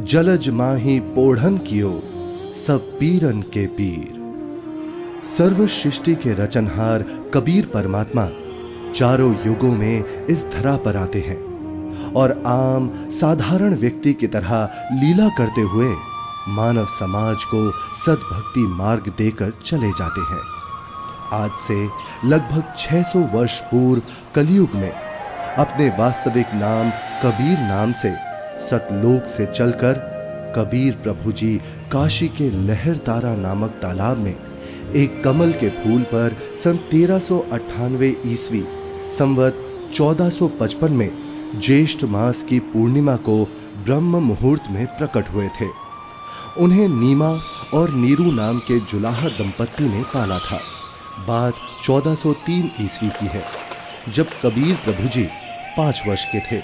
जलज माही पोढ़न कियो सब पीरन के पीर। सर्व सृष्टि के रचनहार कबीर परमात्मा चारों युगों में इस धरा पर आते हैं और आम साधारण व्यक्ति की तरह लीला करते हुए मानव समाज को सद्भक्ति मार्ग देकर चले जाते हैं। आज से लगभग 600 वर्ष पूर्व कलयुग में अपने वास्तविक नाम कबीर नाम से सतलोक से चलकर कबीर प्रभु जी काशी के लहरतारा नामक तालाब में एक कमल के फूल पर सन 1398 ईस्वी संवत 1455 में ज्येष्ठ मास की पूर्णिमा को ब्रह्म मुहूर्त में प्रकट हुए थे। उन्हें नीमा और नीरू नाम के जुलाहा दंपत्ति ने पाला था। बात 1403 ईस्वी की है, जब कबीर प्रभु जी 5 वर्ष के थे।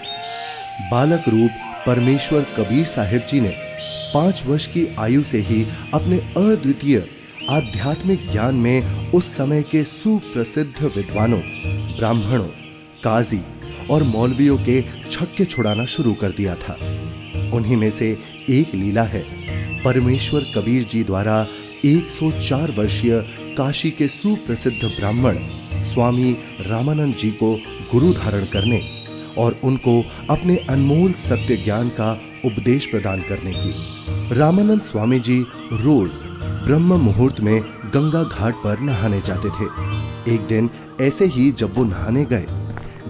बालक रूप परमेश्वर कबीर साहिब जी ने 5 वर्ष की आयु से ही अपने अद्वितीय आध्यात्मिक ज्ञान में उस समय के सुप्रसिद्ध विद्वानों, ब्राह्मणों, काजी और मौलवियों के छक्के छुड़ाना शुरू कर दिया था। उन्हीं में से एक लीला है परमेश्वर कबीर जी द्वारा 104 वर्षीय काशी के सुप्रसिद्ध ब्राह्मण स्वामी रामानंद जी को गुरु धारण करने और उनको अपने अनमोल सत्य ज्ञान का उपदेश प्रदान करने की। रामानंद स्वामी जी रोज ब्रह्म मुहूर्त में गंगा घाट पर नहाने जाते थे। एक दिन ऐसे ही जब वो नहाने गए,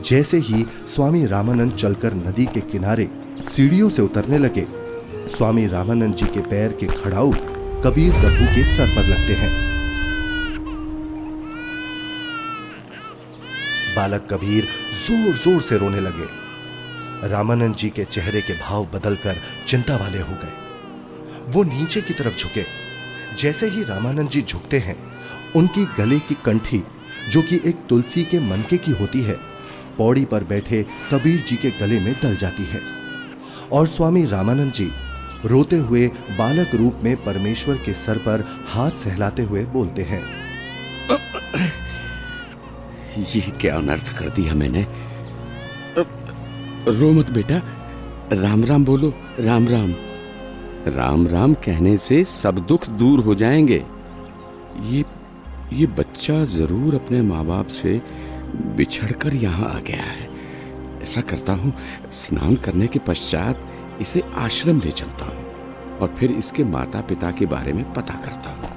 जैसे ही स्वामी रामानंद चलकर नदी के किनारे सीढ़ियों से उतरने लगे, स्वामी रामानंद जी के पैर के खड़ाऊ कबीर प्रभु के सर पर लगते हैं। बालक कबीर जोर जोर से रोने लगे। रामानंद जी के चेहरे के भाव बदलकर चिंता वाले हो गए। वो नीचे की तरफ झुके। जैसे ही रामानंद जी झुकते हैं, उनकी गले की कंठी, जो कि एक तुलसी के मनके की होती है, पौड़ी पर बैठे कबीर जी के गले में डल जाती है और स्वामी रामानंद जी रोते हुए बालक रूप में परमेश्वर के सर पर हाथ सहलाते हुए बोलते हैं, ये क्या अनर्थ कर दिया मैंने। रो मत बेटा, राम राम बोलो, राम राम। राम राम कहने से सब दुख दूर हो जाएंगे। ये बच्चा जरूर अपने माँ बाप से बिछड़कर यहाँ आ गया है। ऐसा करता हूँ, स्नान करने के पश्चात इसे आश्रम ले चलता हूँ और फिर इसके माता पिता के बारे में पता करता हूँ।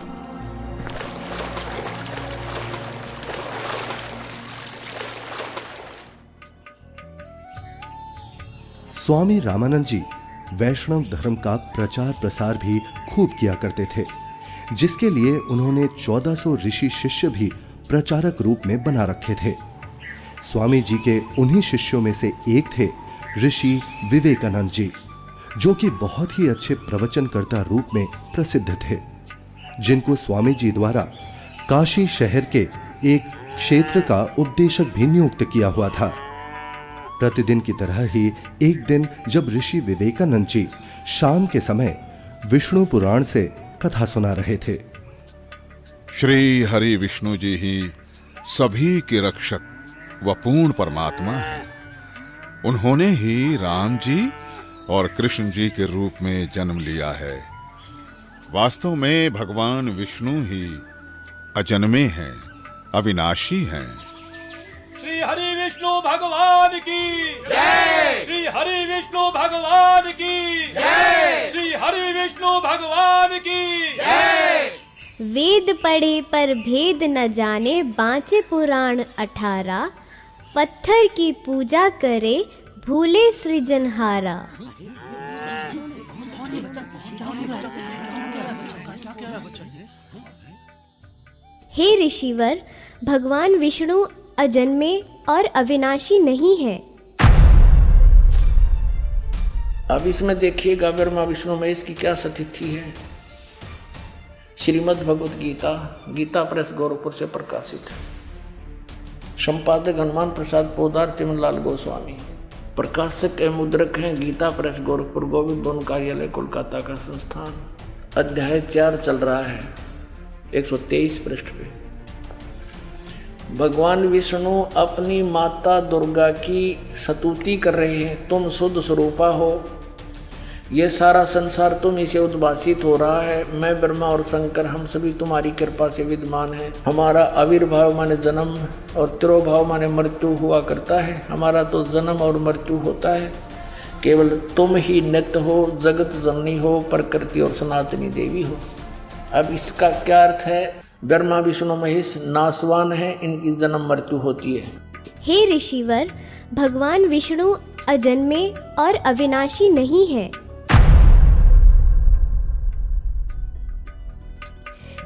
स्वामी रामानंद जी वैष्णव धर्म का प्रचार प्रसार भी खूब किया करते थे, जिसके लिए उन्होंने 1400 ऋषि शिष्य भी प्रचारक रूप में बना रखे थे। स्वामी जी के उन्हीं शिष्यों में से एक थे ऋषि विवेकानंद जी, जो कि बहुत ही अच्छे प्रवचनकर्ता रूप में प्रसिद्ध थे, जिनको स्वामी जी द्वारा काशी शहर के एक क्षेत्र का उपदेशक भी नियुक्त किया हुआ था। प्रतिदिन की तरह ही एक दिन जब ऋषि विवेकानंद जी शाम के समय विष्णु पुराण से कथा सुना रहे थे। श्री हरि विष्णु जी ही सभी के रक्षक व पूर्ण परमात्मा है। उन्होंने ही राम जी और कृष्ण जी के रूप में जन्म लिया है। वास्तव में भगवान विष्णु ही अजन्मे हैं, अविनाशी हैं। श्री हरि विष्णु भगवान की जय। श्री हरि विष्णु भगवान की जय। श्री हरि विष्णु भगवान की जय। वेद पढ़े पर भेद न जाने, बाँचे पुराण 18। पत्थर की पूजा करे, भूले सृजनहारा। हे ऋषिवर, भगवान विष्णु अजन्मे और अविनाशी नहीं है। अब इसमें देखिएगा ब्रह्मा विष्णु महेश की क्या स्थिति है। श्रीमद् भगवत गीता, गीता प्रेस गोरखपुर से प्रकाशित है। संपादक हनुमान प्रसाद पोदार, चिमनलाल गोस्वामी। प्रकाशक एवं मुद्रक हैं गीता प्रेस गोरखपुर, गोविंद भवन कार्यालय कोलकाता का संस्थान। अध्याय 4 चल रहा है, 123 पृष्ठ पे। भगवान विष्णु अपनी माता दुर्गा की स्तुति कर रहे हैं। तुम शुद्ध स्वरूपा हो, ये सारा संसार तुम इसे उद्भासित हो रहा है। मैं ब्रह्मा और शंकर हम सभी तुम्हारी कृपा से विद्यमान है। हमारा आविर्भाव माने जन्म और तिरोभाव माने मृत्यु हुआ करता है। हमारा तो जन्म और मृत्यु होता है। केवल तुम ही नित्य हो, जगत जननी हो, प्रकृति और सनातनी देवी हो। अब इसका क्या अर्थ है? ब्रह्मा विष्णु महेश नाशवान है, इनकी जन्म मृत्यु होती है। हे ऋषिवर, भगवान विष्णु अजन्मे और अविनाशी नहीं है।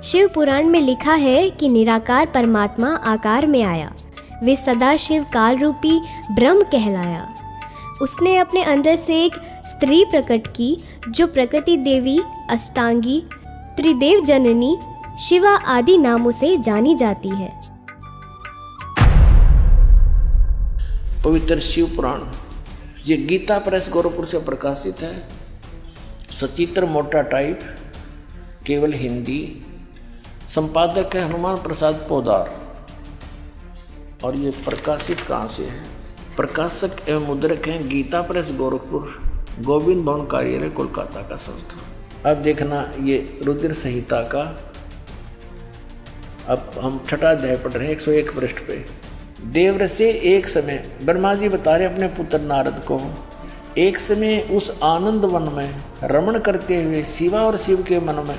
शिव पुराण में लिखा है कि निराकार परमात्मा आकार में आया। वे सदाशिव काल रूपी ब्रह्म कहलाया। उसने अपने अंदर से एक स्त्री प्रकट की जो प्रकृति देवी, अष्टांगी, त्रिदेव जननी, शिवा आदि नामों से जानी जाती है। पवित्र शिव पुराण ये गीता प्रेस गोरखपुर से प्रकाशित है। सचित्र मोटा टाइप, केवल हिंदी। संपादक है हनुमान प्रसाद पोदार। और ये प्रकाशित कहाँ से है? प्रकाशक एवं मुद्रक हैं गीता प्रेस गोरखपुर, गोविंद भवन कार्यालय कोलकाता का संस्था। अब देखना ये रुद्र संहिता का, अब हम छठा अध्याय पढ़ रहे हैं 101 पृष्ठ पे। देवर से एक समय ब्रह्मा जी बता रहे अपने पुत्र नारद को, एक समय उस आनंद वन में रमण करते हुए शिवा और शिव के मन में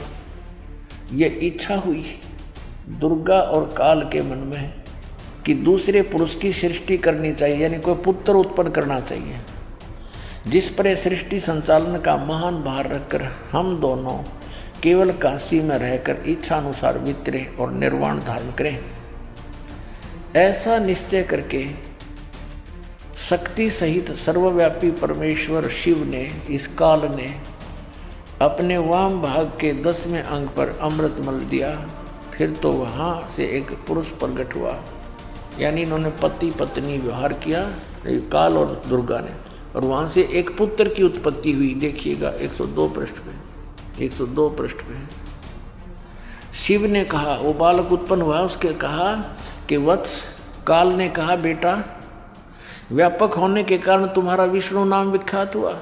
ये इच्छा हुई, दुर्गा और काल के मन में, कि दूसरे पुरुष की सृष्टि करनी चाहिए, यानी कोई पुत्र उत्पन्न करना चाहिए, जिस पर सृष्टि संचालन का महान भार रखकर हम दोनों केवल काशी में रहकर इच्छा अनुसार वितरे और निर्वाण धारण करें। ऐसा निश्चय करके शक्ति सहित सर्वव्यापी परमेश्वर शिव ने, इस काल ने, अपने वाम भाग के 10वें अंग पर अमृत मल दिया। फिर तो वहाँ से एक पुरुष प्रकट हुआ, यानी इन्होंने पति पत्नी व्यवहार किया, काल और दुर्गा ने, और वहाँ से एक पुत्र की उत्पत्ति हुई। देखिएगा 102 पृष्ठ पे, 102 पृष्ठ पे शिव ने कहा, वो बालक उत्पन्न हुआ, उसके कहा कि वत्स, काल ने कहा बेटा, व्यापक होने के कारण तुम्हारा विष्णु नाम विख्यात हुआ।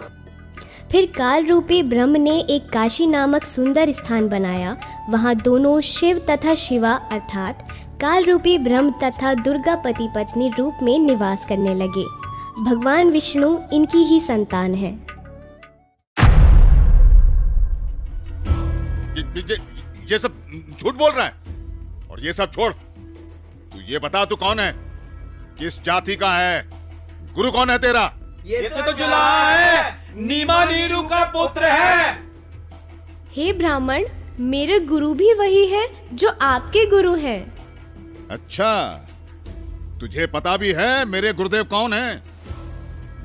फिर काल रूपी ब्रह्म ने एक काशी नामक सुंदर स्थान बनाया। वहाँ दोनों शिव तथा शिवा अर्थात काल रूपी ब्रह्म तथा दुर्गा पति पत्नी रूप में निवास करने लगे। भगवान विष्णु इनकी ही संतान है। ये सब झूठ बोल रहा है। और ये सब छोड़, तू ये बता तू कौन है, किस जाति का है, गुरु कौन है तेरा? ये तो जुलाहा है, नीमा नीरू का पुत्र है। हे ब्राह्मण, मेरे गुरु भी वही है जो आपके गुरु हैं। अच्छा, तुझे पता भी है मेरे गुरुदेव कौन है?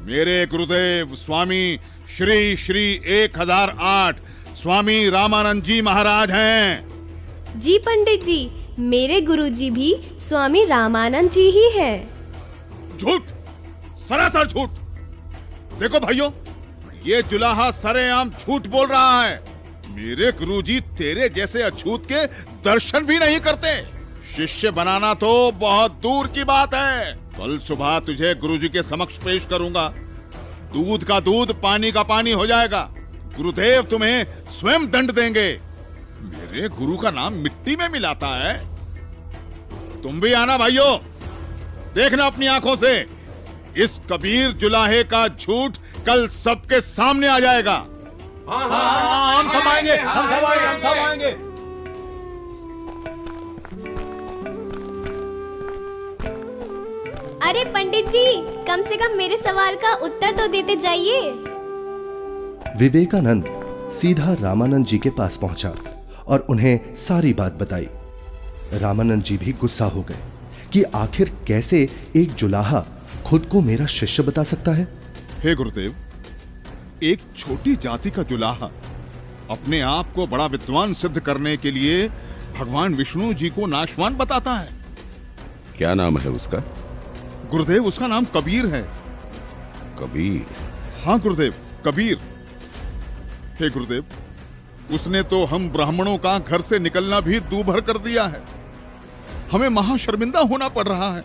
मेरे गुरुदेव स्वामी श्री श्री 1008 स्वामी रामानंद जी महाराज हैं। जी पंडित जी, मेरे गुरुजी भी स्वामी रामानंद जी ही हैं। झूठ, सरासर झूठ। देखो भाइयों, ये जुलाहा सरेआम झूठ बोल रहा है। मेरे गुरुजी तेरे जैसे अछूत के दर्शन भी नहीं करते। शिष्य बनाना तो बहुत दूर की बात है। कल सुबह तुझे गुरुजी के समक्ष पेश करूंगा। दूध का दूध, पानी का पानी हो जाएगा। गुरुदेव तुम्हें स्वयं दंड देंगे। मेरे गुरु का नाम मिट्टी में मिलाता है। तुम भी आना भाइयों, देखना अपनी आंखों से। इस कबीर जुलाहे का झूठ कल सबके सामने आ जाएगा। हाँ, हम सब आएंगे, हम सब आएंगे, हम सब आएंगे। अरे पंडित जी, कम से कम मेरे सवाल का उत्तर तो देते जाइए। विवेकानंद सीधा रामानंद जी के पास पहुंचा और उन्हें सारी बात बताई। रामानंद जी भी गुस्सा हो गए कि आखिर कैसे एक जुलाहा खुद को मेरा शिष्य बता सकता है। हे गुरुदेव, एक छोटी जाति का जुलाहा अपने आप को बड़ा विद्वान सिद्ध करने के लिए भगवान विष्णु जी को नाशवान बताता है। क्या नाम है उसका? गुरुदेव, उसका नाम कबीर है। कबीर? हाँ गुरुदेव, कबीर। हे गुरुदेव, उसने तो हम ब्राह्मणों का घर से निकलना भी दूभर कर दिया है। हमें महाशर्मिंदा होना पड़ रहा है।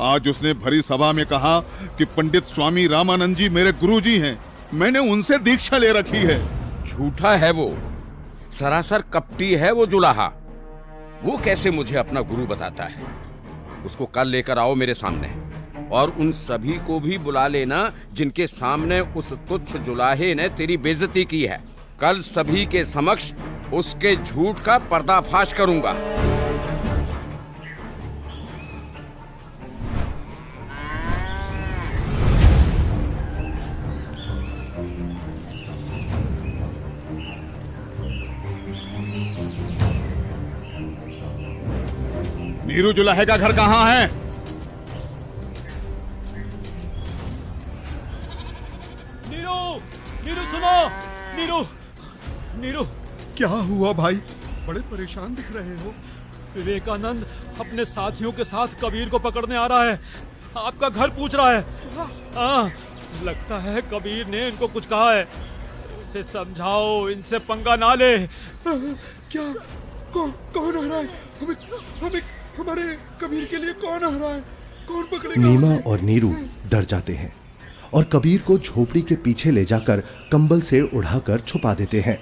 आज उसने भरी सभा में कहा कि पंडित स्वामी रामानंद जी मेरे गुरुजी हैं। मैंने उनसे दीक्षा ले रखी है। झूठा है वो, सरासर कपटी है वो जुलाहा। वो कैसे मुझे अपना गुरु बताता है? उसको कल लेकर आओ मेरे सामने, और उन सभी को भी बुला लेना जिनके सामने उस तुच्छ जुलाहे ने तेरी बेइज्जती की है। कल सभी के समक्ष उसके झूठ का पर्दाफाश करूंगा। नीरू जुलाहे का घर कहाँ है? नीरू सुनो। नीरू क्या हुआ भाई? बड़े परेशान दिख रहे हो। विवेकानंद अपने साथियों के साथ कबीर को पकड़ने आ रहा है। आपका घर पूछ रहा है। हाँ, लगता है कबीर ने इनको कुछ कहा है। इसे समझाओ, इनसे पंगा ना ले। क्या? कौन आ रहा है? हमें हमारे कबीर के लिए कौन आ रहा है? कौन पकड़ेगा? नीमा और नीरू डर जाते हैं और कबीर को झोपड़ी के पीछे ले जाकर कंबल से उड़ाकर छुपा देते हैं।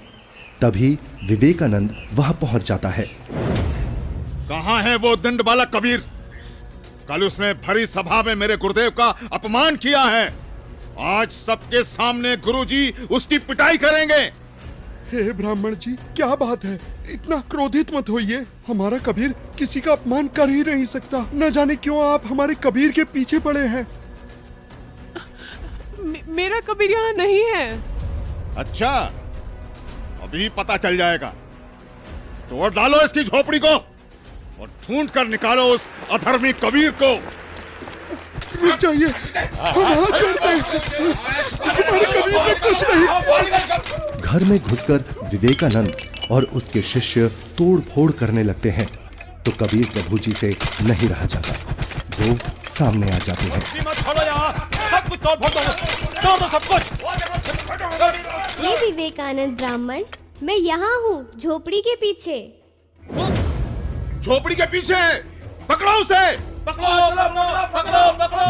तभी विवेकानंद वहां पहुंच जाता है। कहाँ है वो दंड बालक कबीर? कल उसने भरी सभा में मेरे गुरुदेव का अपमान किया है। आज सबके सामने गुरुजी उसकी पिटाई करेंगे। हे ब्राह्मण जी, क्या बात है? इतना क्रोधित मत होइए। हमारा कबीर किसी का अपमान कर ही नहीं सकता। न जाने क्यों आप हमारे कबीर के पीछे पड़े हैं। मेरा कबीर यहाँ नहीं है। अच्छा, अभी पता चल जाएगा। तोड़ डालो इसकी झोपड़ी को और ढूंढ कर निकालो उस अधर्मी कबीर को। रुक जाइए, हम हाथ जोड़ते हैं। हमारे कबीर ने कुछ नहीं। घर में घुसकर विवेकानंद और उसके शिष्य तोड़ फोड़ करने लगते हैं तो कबीर प्रभु जी से नहीं रहा जाता। वो सामने आ जाते हैं। सब कुछ तोड़ फोड़ दो, सब कुछ। हे विवेकानंद ब्राह्मण, मैं यहाँ हूँ, झोपड़ी के पीछे। झोपड़ी के पीछे? पकड़ो उसे। पकड़ो।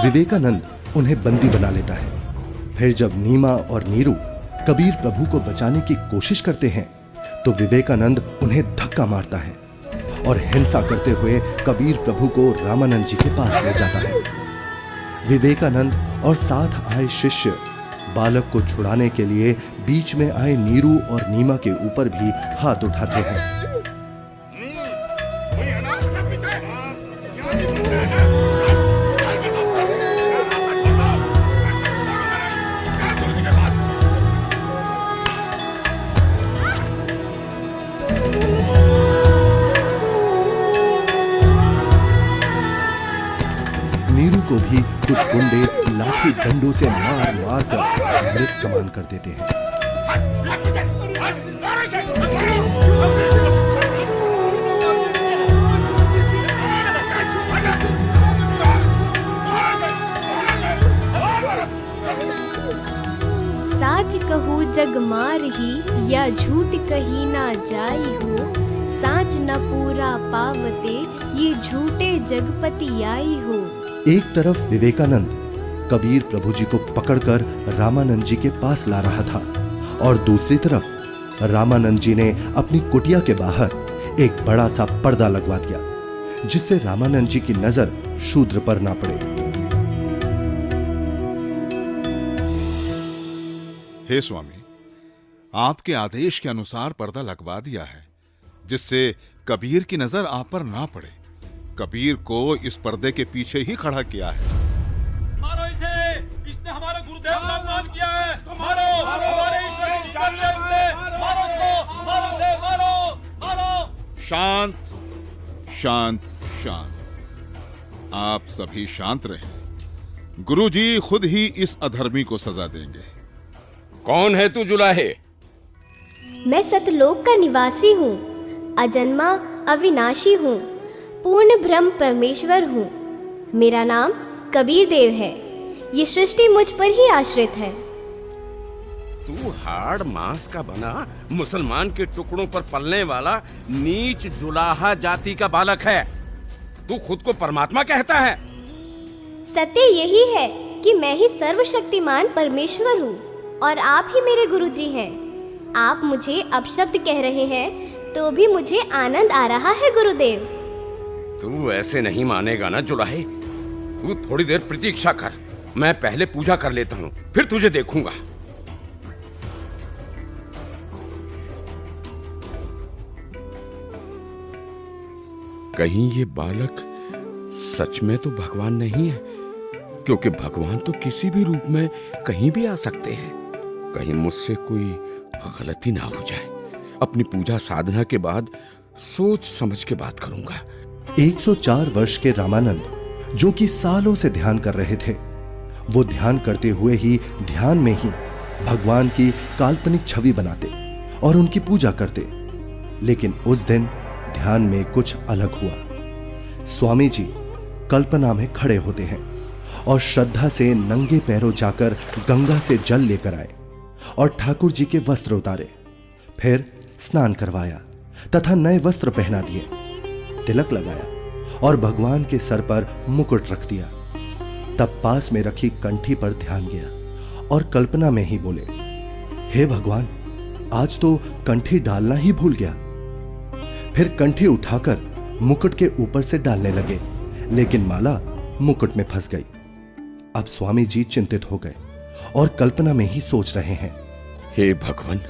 विवेकानंद उन्हें बंदी बना लेता है। फिर जब नीमा और नीरू कबीर प्रभु को बचाने की कोशिश करते हैं तो विवेकानंद उन्हें धक्का मारता है और हिंसा करते हुए कबीर प्रभु को रामानंद जी के पास ले जाता है। विवेकानंद और साथ आए शिष्य बालक को छुड़ाने के लिए बीच में आए नीरू और नीमा के ऊपर भी हाथ उठाते हैं। नीरू को भी कुछ गुंडे लाठी डंडों से मार मार कर मृत समान कर देते हैं। साच कहू जग मार ही, या झूठ कही ना जाई हो। साच न पूरा पावते, ये झूठे जगपति आई हो। एक तरफ विवेकानंद कबीर प्रभु जी को पकड़कर रामानंद जी के पास ला रहा था और दूसरी तरफ रामानंद जी ने अपनी कुटिया के बाहर एक बड़ा सा पर्दा लगवा दिया जिससे रामानंद जी की नजर शूद्र पर ना पड़े। हे स्वामी, आपके आदेश के अनुसार पर्दा लगवा दिया है जिससे कबीर की नजर आप पर ना पड़े। कबीर को इस पर्दे के पीछे ही खड़ा किया है। मारो इसे, इसने हमारे गुरुदेव का अपमान किया है। मारो, हमारे ईश्वर की निंदा की है इसने। मारो उसको, मारो उसे, मारो। शांत शांत शांत। आप सभी शांत रहें। गुरुजी खुद ही इस अधर्मी को सजा देंगे। कौन है तू जुलाहे? मैं सतलोक का निवासी हूँ, अजन्मा अविनाशी हूँ, पूर्ण ब्रह्म परमेश्वर हूँ। मेरा नाम कबीर देव है। ये सृष्टि मुझ पर ही आश्रित है। तू हाड़ मांस का बना मुसलमान के टुकड़ों पर पलने वाला नीच जुलाहा जाति का बालक है। तू खुद को परमात्मा कहता है। सत्य यही है कि मैं ही सर्वशक्तिमान परमेश्वर हूँ। और आप ही मेरे गुरुजी हैं। आप मुझे अपशब्द कह रहे हैं तो भी मुझे आनंद आ रहा है गुरुदेव। तू ऐसे नहीं मानेगा ना जुलाहे। तू थोड़ी देर प्रतीक्षा कर, मैं पहले पूजा कर लेता हूँ, फिर तुझे देखूंगा। कहीं ये बालक सच में तो भगवान नहीं है, क्योंकि भगवान तो किसी भी रूप में कहीं भी आ सकते हैं। कहीं मुझसे कोई गलती ना हो जाए। अपनी पूजा साधना के बाद सोच समझ के बात करूंगा। 104 वर्ष के रामानंद जो कि सालों से ध्यान कर रहे थे, वो ध्यान करते हुए ही ध्यान में ही भगवान की काल्पनिक छवि बनाते और उनकी पूजा करते। लेकिन उस दिन ध्यान में कुछ अलग हुआ। स्वामी जी कल्पना में खड़े होते हैं और श्रद्धा से नंगे पैरों जाकर गंगा से जल लेकर आए और ठाकुर जी के वस्त्र उतारे, फिर स्नान करवाया तथा नए वस्त्र पहना दिए, तिलक लगाया और भगवान के सर पर मुकुट रख दिया। तब पास में रखी कंठी पर ध्यान गया और कल्पना में ही बोले, हे भगवान, आज तो कंठी डालना ही भूल गया। फिर कंठी उठाकर मुकुट के ऊपर से डालने लगे, लेकिन माला मुकुट में फंस गई। अब स्वामी जी चिंतित हो गए और कल्पना में ही सोच रहे हैं, हे भगवान,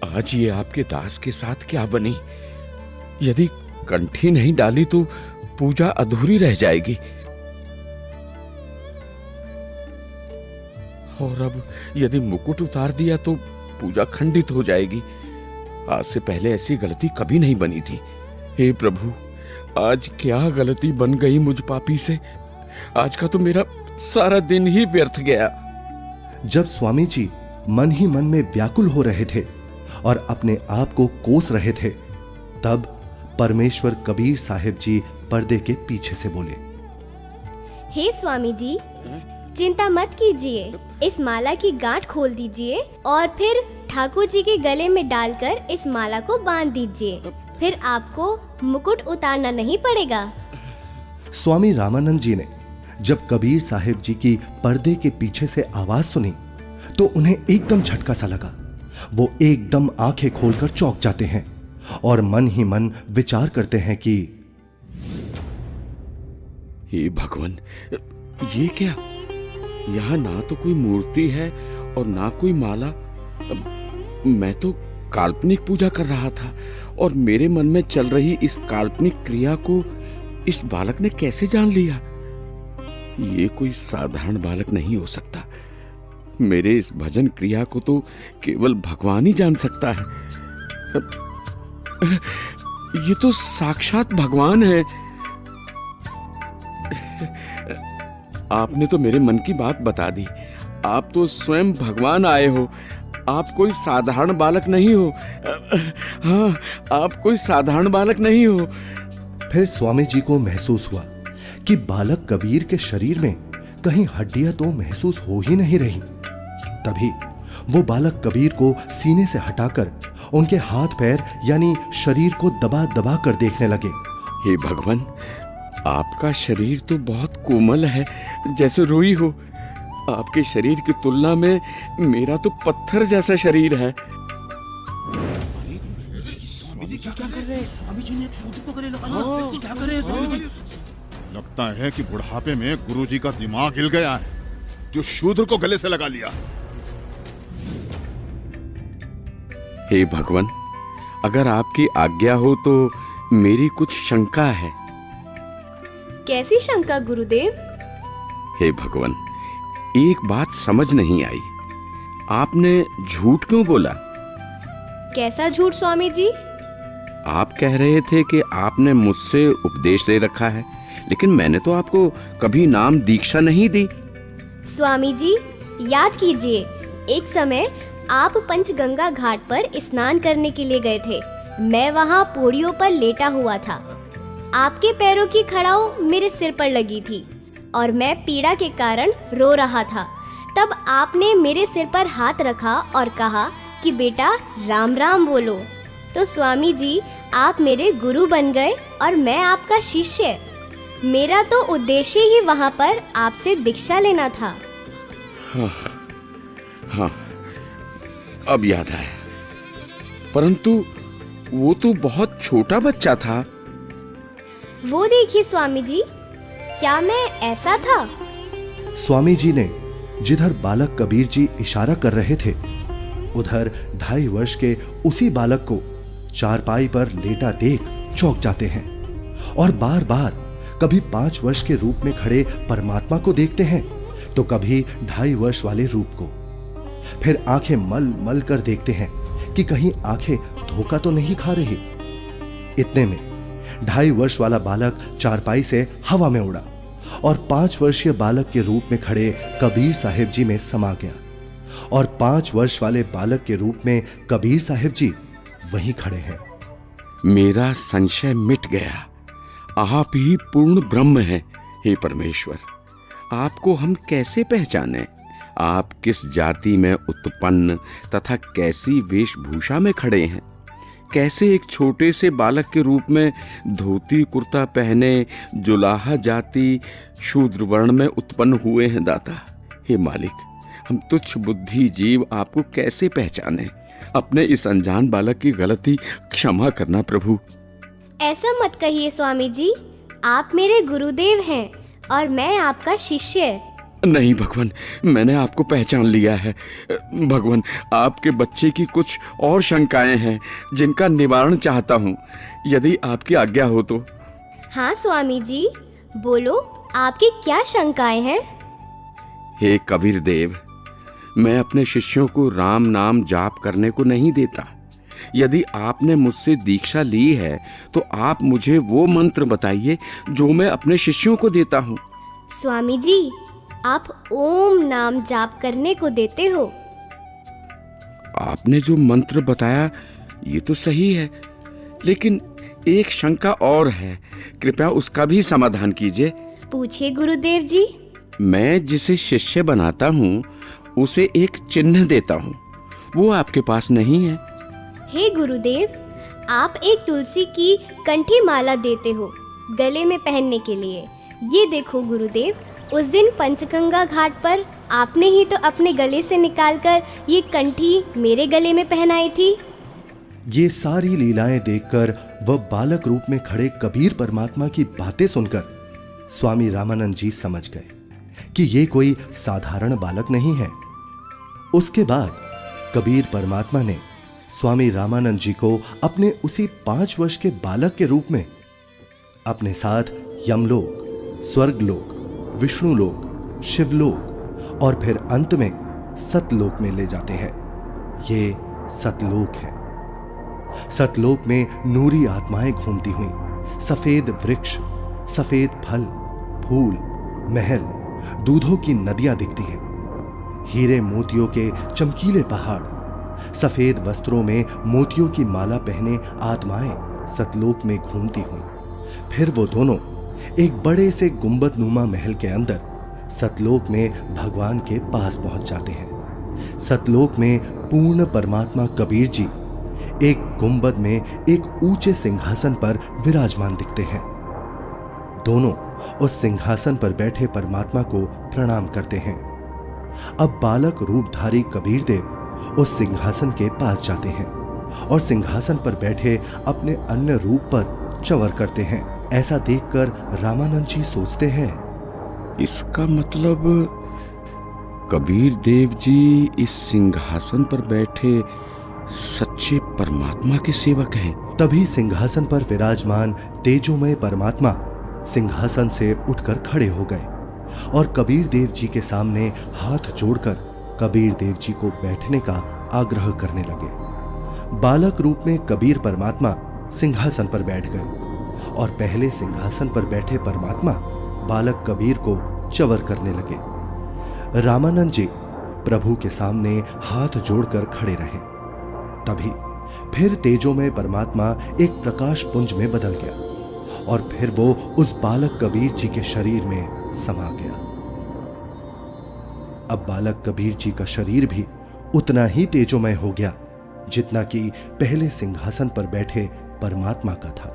आज ये आपके दास के साथ क्या बनी? यदि कंठी नहीं डाली तो पूजा अधूरी रह जाएगी, और अब यदि मुकुट उतार दिया तो पूजा खंडित हो जाएगी। आज से पहले ऐसी गलती कभी नहीं बनी थी। हे प्रभु, आज क्या गलती बन गई मुझ पापी से? आज का तो मेरा सारा दिन ही व्यर्थ गया। जब स्वामी जी मन ही मन में व्याकुल हो रहे थे और अपने आप को कोस रहे थे, तब परमेश्वर कबीर साहिब जी पर्दे के पीछे से बोले, हे स्वामी जी, चिंता मत कीजिए, इस माला की गांठ खोल दीजिए और फिर ठाकुर जी के गले में डालकर इस माला को बांध दीजिए, फिर आपको मुकुट उतारना नहीं पड़ेगा। स्वामी रामानंद जी ने जब कबीर साहिब जी की पर्दे के पीछे से आवाज सुनी तो उन्हें एकदम झटका सा लगा। वो एकदम आंखें खोलकर चौंक जाते हैं और मन ही मन विचार करते हैं कि हे भगवान, ये क्या? यहाँ ना तो कोई मूर्ति है और ना कोई माला। मैं तो काल्पनिक पूजा कर रहा था और मेरे मन में चल रही इस काल्पनिक क्रिया को इस बालक ने कैसे जान लिया? ये कोई साधारण बालक नहीं हो सकता। मेरे इस भजन क्रिया को तो केवल भगवान ही जान सकता है। ये तो साक्षात भगवान है। आपने तो मेरे मन की बात बता दी। आप तो स्वयं भगवान आए हो। आप कोई साधारण बालक नहीं हो। हाँ, आप कोई साधारण बालक नहीं हो। फिर स्वामी जी को महसूस हुआ कि बालक कबीर के शरीर में कहीं हड्डियां तो महसूस हो ही नहीं रही। तभी वो बालक कबीर को सीने से हटाकर उनके हाथ पैर यानी शरीर को दबा दबा कर देखने लगे। हे भगवान, आपका शरीर तो बहुत कोमल है, जैसे रुई हो। आपके शरीर की तुलना में मेरा तो पत्थर जैसा शरीर है। लगता है कि बुढ़ापे में गुरुजी का दिमाग हिल गया है, जो शूद्र को गले से लगा लिया। हे भगवान, अगर आपकी आज्ञा हो तो मेरी कुछ शंका है। कैसी शंका गुरुदेव? हे भगवान, एक बात समझ नहीं आई। आपने झूठ क्यों बोला? कैसा झूठ स्वामी जी? आप कह रहे थे कि आपने मुझसे उपदेश ले रखा है, लेकिन मैंने तो आपको कभी नाम दीक्षा नहीं दी। स्वामी जी, याद कीजिए, एक समय आप पंचगंगा घाट पर स्नान करने के लिए गए थे। मैं वहाँ पौड़ियों पर लेटा हुआ था। आपके पैरों की खड़ाऊ मेरे सिर पर लगी थी और मैं पीड़ा के कारण रो रहा था। तब आपने मेरे सिर पर हाथ रखा और कहा कि बेटा राम राम बोलो। तो स्वामी जी, आप मेरे गुरु बन गए और मैं आपका शिष्य। मेरा तो उद्देश्य ही वहाँ पर आपसे दीक्षा लेना था। हाँ, अब याद आया, परंतु वो तो बहुत छोटा बच्चा था। वो देखिए स्वामी जी, क्या मैं ऐसा था? स्वामी जी ने जिधर बालक कबीर जी इशारा कर रहे थे, उधर 2.5 वर्ष के उसी बालक को चारपाई पर लेटा देख चौंक जाते हैं और बार बार कभी 5 वर्ष के रूप में खड़े परमात्मा को देखते हैं तो कभी 2.5 वर्ष वाले रूप को। फिर आंखें मल मल कर देखते हैं कि कहीं आंखें धोखा तो नहीं खा रही। इतने में 2.5 वर्ष वाला बालक चारपाई से हवा में उड़ा और 5 वर्षीय बालक के रूप में खड़े कबीर साहिब जी में समा गया और 5 वर्ष वाले बालक के रूप में कबीर साहिब जी वहीं खड़े हैं। मेरा संशय मिट गया। आप ही पूर्ण ब्रह्म हैं। हे परमेश्वर, आपको हम कैसे पहचानें? आप किस जाति में उत्पन्न तथा कैसी वेशभूषा में खड़े हैं? कैसे एक छोटे से बालक के रूप में धोती कुर्ता पहने जुलाहा जाति शूद्र वर्ण में उत्पन्न हुए हैं दाता? हे मालिक, हम तुच्छ बुद्धि जीव आपको कैसे पहचाने? अपने इस अनजान बालक की गलती क्षमा करना प्रभु। ऐसा मत कहिए स्वामी जी, आप मेरे गुरुदेव हैं और मैं आपका शिष्य। नहीं भगवान, मैंने आपको पहचान लिया है। भगवान, आपके बच्चे की कुछ और शंकाएं हैं जिनका निवारण चाहता हूँ, यदि आपकी आज्ञा हो तो। हाँ स्वामी जी, बोलो, आपकी क्या शंकाएं हैं? हे कबीर देव, मैं अपने शिष्यों को राम नाम जाप करने को नहीं देता। यदि आपने मुझसे दीक्षा ली है तो आप मुझे वो मंत्र बताइए जो मैं अपने शिष्यों को देता हूँ। स्वामी जी, आप ओम नाम जाप करने को देते हो। आपने जो मंत्र बताया ये तो सही है, लेकिन एक शंका और है, कृपया उसका भी समाधान कीजिए। पूछिए गुरुदेव जी। मैं जिसे शिष्य बनाता हूँ उसे एक चिन्ह देता हूँ, वो आपके पास नहीं है। हे गुरुदेव, आप एक तुलसी की कंठी माला देते हो गले में पहनने के लिए। ये देखो गुरुदेव, उस दिन पंचगंगा घाट पर आपने ही तो अपने गले से निकालकर ये कंठी मेरे गले में पहनाई थी। ये सारी लीलाएं देखकर वह बालक रूप में खड़े कबीर परमात्मा की बातें सुनकर स्वामी रामानंद जी समझ गए कि ये कोई साधारण बालक नहीं है। उसके बाद कबीर परमात्मा ने स्वामी रामानंद जी को अपने उसी 5 वर्ष के बालक के रूप में अपने साथ यमलोक, स्वर्गलोक, विष्णुलोक, शिवलोक और फिर अंत में सतलोक में ले जाते हैं। ये सतलोक है। सतलोक में नूरी आत्माएं घूमती हुई, सफेद वृक्ष, सफेद फल, फूल, महल, दूधों की नदियां दिखती हैं। हीरे मोतियों के चमकीले पहाड़, सफेद वस्त्रों में मोतियों की माला पहने आत्माएं सतलोक में घूमती हुई। फिर वो दोनों एक बड़े से गुंबद नुमा महल के अंदर सतलोक में भगवान के पास पहुंच जाते हैं। सतलोक में पूर्ण परमात्मा कबीर जी एक गुंबद में एक ऊंचे सिंहासन पर विराजमान दिखते हैं। दोनों उस सिंहासन पर बैठे परमात्मा को प्रणाम करते हैं। अब बालक रूपधारी कबीर देव उस सिंहासन के पास जाते हैं और सिंहासन पर बैठे अपने अन्य रूप पर चवर करते हैं। ऐसा देखकर रामानंद जी सोचते हैं, इसका मतलब कबीर देव जी इस सिंहासन पर बैठे सच्चे परमात्मा के सेवक हैं। तभी सिंहासन पर विराजमान तेजोमय परमात्मा सिंहासन से उठकर खड़े हो गए और कबीर देव जी के सामने हाथ जोड़कर कबीर देव जी को बैठने का आग्रह करने लगे। बालक रूप में कबीर परमात्मा सिंहासन पर बैठ गए और पहले सिंहासन पर बैठे परमात्मा बालक कबीर को चवर करने लगे। रामानंद जी प्रभु के सामने हाथ जोड़कर खड़े रहे। तभी फिर तेजोमय परमात्मा एक प्रकाश पुंज में बदल गया और फिर वो उस बालक कबीर जी के शरीर में समा गया। अब बालक कबीर जी का शरीर भी उतना ही तेजोमय हो गया जितना कि पहले सिंहासन पर बैठे परमात्मा का था।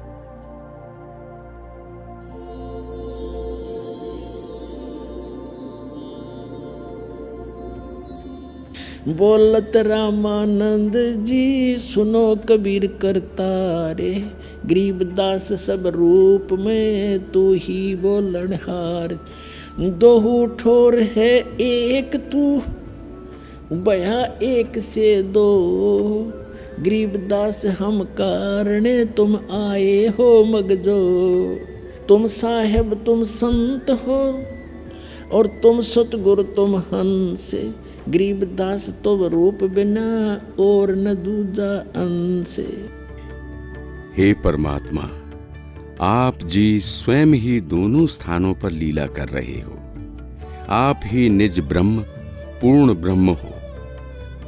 बोलत रामानंद जी सुनो कबीर करतारे, गरीबदास सब रूप में तू ही बोलनहार। दोहू ठोर है एक तू बया एक से दो, गरीबदास हम कारणे तुम आए हो मगजो। तुम साहेब तुम संत हो और तुम सतगुरु तुम हंस, गरीबदास तुम रूप बिना और न दूजा अंश। हे परमात्मा, आप जी स्वयं ही दोनों स्थानों पर लीला कर रहे हो। आप ही निज ब्रह्म पूर्ण ब्रह्म हो।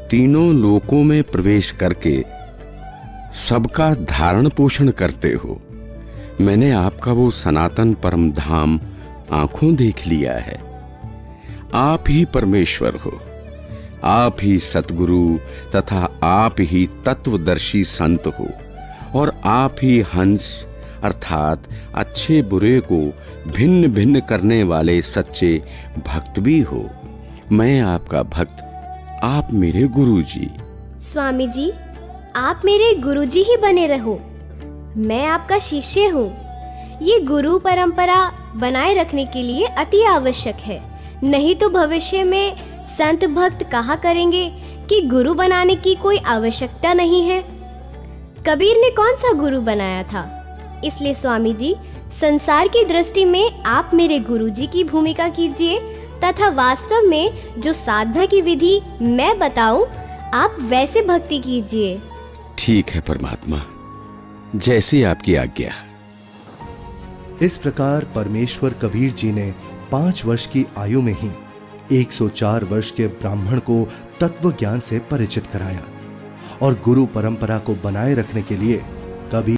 तीनों लोकों में प्रवेश करके सबका धारण पोषण करते हो। मैंने आपका वो सनातन परम धाम आंखों देख लिया है। आप ही परमेश्वर हो, आप ही सतगुरु तथा आप ही तत्वदर्शी संत हो, और आप ही हंस अर्थात अच्छे बुरे को भिन्न भिन्न करने वाले सच्चे भक्त भी हो। मैं आपका भक्त, आप मेरे गुरुजी। स्वामी जी, आप मेरे गुरुजी ही बने रहो। मैं आपका शिष्य हूँ। ये गुरु परंपरा बनाए रखने के लिए अति आवश्यक है, नहीं तो भविष्य में संत भक्त कहा करेंगे कि गुरु बनाने की कोई आवश्यकता नहीं है। कबीर ने कौन सा गुरु बनाया था? इसलिए स्वामी जी, संसार की दृष्टि में आप मेरे गुरुजी की भूमिका कीजिए तथा वास्तव में जो साधना की विधि मैं बताऊं, आप वैसे भक्ति कीजिए। ठीक है परमात्मा, जैसी आपकी आज्ञा। इस प्रकार परमेश्वर कबीर जी ने 5 वर्ष की आयु में ही 104 वर्ष के ब्राह्मण को तत्व ज्ञान से परिचित कराया और गुरु परंपरा को बनाए रखने के लिए कबीर